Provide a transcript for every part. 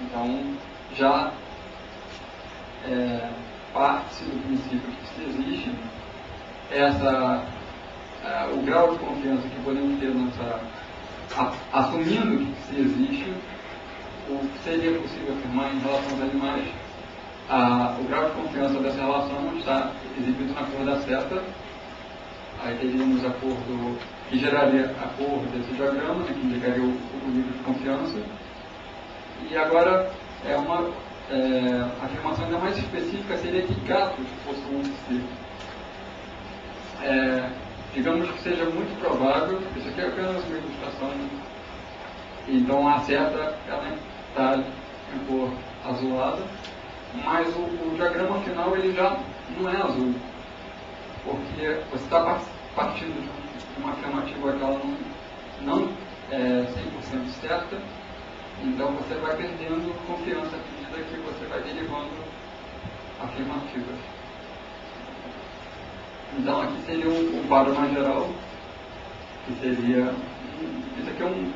Então, já parte-se do princípio que se existe o grau de confiança que podemos ter assumindo que se existe, o que seria possível afirmar em relação aos animais, o grau de confiança dessa relação está exibido na cor da seta. Aí teríamos a cor que geraria a cor desse diagrama, que indicaria o nível de confiança. E agora, uma afirmação ainda mais específica seria que gatos possuam psi. Digamos que seja muito provável, isso aqui é apenas uma ilustração, então a seta está em cor azulada, mas o diagrama final ele já não é azul, porque você está partindo de uma afirmativa que ela não é 100% certa, então você vai perdendo confiança à medida que você vai derivando afirmativas. Então aqui seria um quadro mais geral, que seria, isso aqui é uma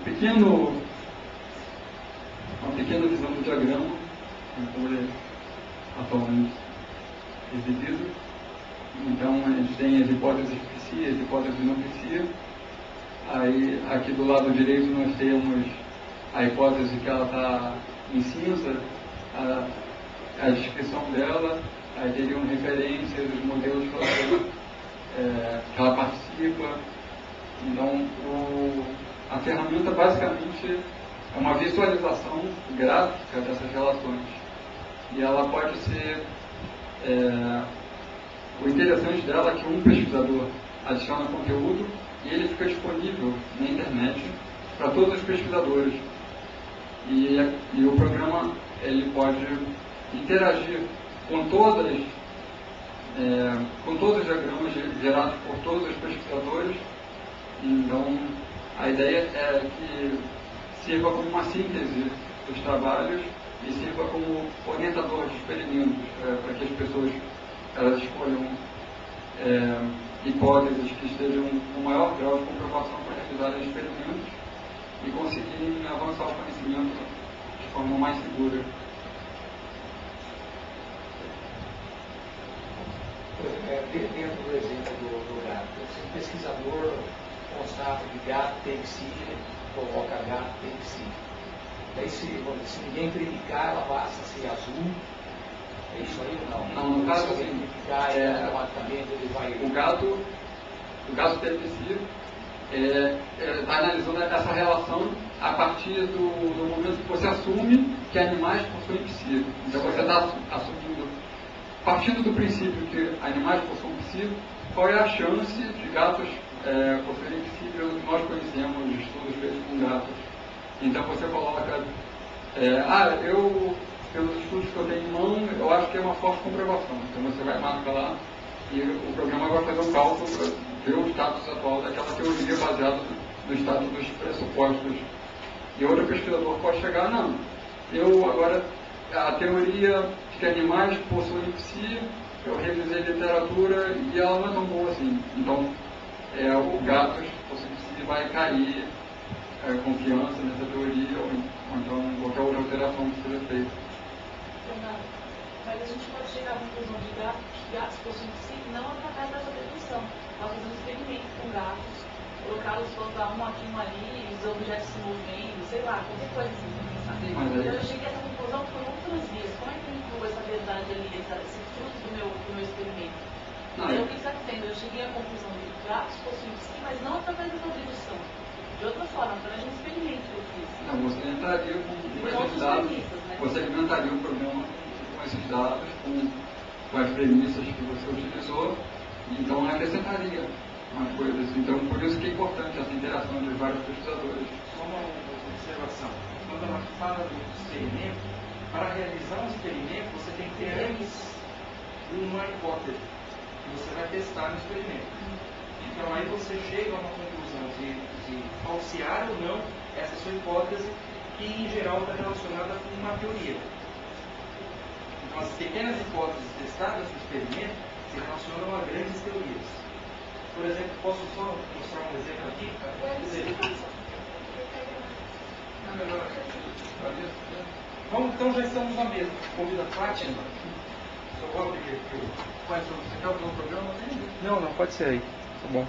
pequena visão do diagrama, como ele é atualmente exibido. Então a gente tem as hipóteses de psi, as hipóteses de não psi. Aí aqui do lado direito nós temos a hipótese que ela está em cinza, a descrição dela, aí teriam referências dos modelos que ela participa. Então a ferramenta basicamente é uma visualização gráfica dessas relações. E ela pode ser... o interessante dela é que um pesquisador adiciona conteúdo e ele fica disponível na internet para todos os pesquisadores. E o programa ele pode interagir com todos os diagramas gerados por todos os pesquisadores. Então, a ideia é que sirva como uma síntese dos trabalhos e sirva como orientador de experimentos, para que as pessoas elas escolham hipóteses que estejam com maior grau de comprovação para realizarem experimentos e conseguirem avançar o conhecimento de forma mais segura. Dentro do exemplo do gato, se um pesquisador constata que gato tem psi, coloca gato tem psi. Daí se ninguém criticar, ela passa a ser azul. É isso aí ou não? Não, no caso se alguém criticar, automaticamente ele vai... O gato tem psi está analisando essa relação a partir do momento que você assume que animais possuem psi. Então você está assumindo, partindo do princípio que animais possuem psi, qual é a chance de gatos possuírem psi pelo que nós conhecemos de estudos feitos com gatos. Então você coloca, pelos estudos que eu tenho em mão, eu acho que é uma forte comprovação. Então você vai marcar lá e o programa vai fazer um cálculo para ver o status atual daquela teoria baseada no status dos pressupostos. E outro pesquisador pode chegar, não, a teoria de que animais possuem psi, eu revisei literatura e ela não é tão boa assim. Então, o gatos possuem psi vai cair confiança nessa teoria ou então qualquer outra alteração que seja feita. Mas a gente pode chegar à conclusão de que gatos possuem psi não através dessa dedução. Nós fazemos experimentos com gatos, colocá-los botar um aqui, um ali, os objetos se movendo, sei lá, qualquer coisa assim. Então eu cheguei a essa conclusão por outras vias. Como é que eu incluo essa verdade ali, esse fruto do meu experimento? Eu fiz dizendo, eu cheguei à conclusão de que gatos possuem psi, mas não através dessa dedução. De outra forma, através de um experimento que eu fiz. Não, você entraria com esses dados, né? Você alimentaria o programa com esses dados, com as premissas que você utilizou, então acrescentaria umas coisas. Então, por isso que é importante essa interação entre vários pesquisadores. Só uma observação. Quando ela fala do experimento, para realizar um experimento, você tem que ter antes uma hipótese que você vai testar no experimento. Então, aí você chega a uma conclusão de falsear ou não essa sua hipótese, que em geral está relacionada com uma teoria. Então, as pequenas hipóteses testadas no experimento se relacionam a grandes teorias. Por exemplo, posso só mostrar um exemplo aqui? Vamos, então já estamos na mesa. Convido a Fátima. Só vou abrir aqui. Mas você quer o programa? Não, pode ser aí. Tá bom.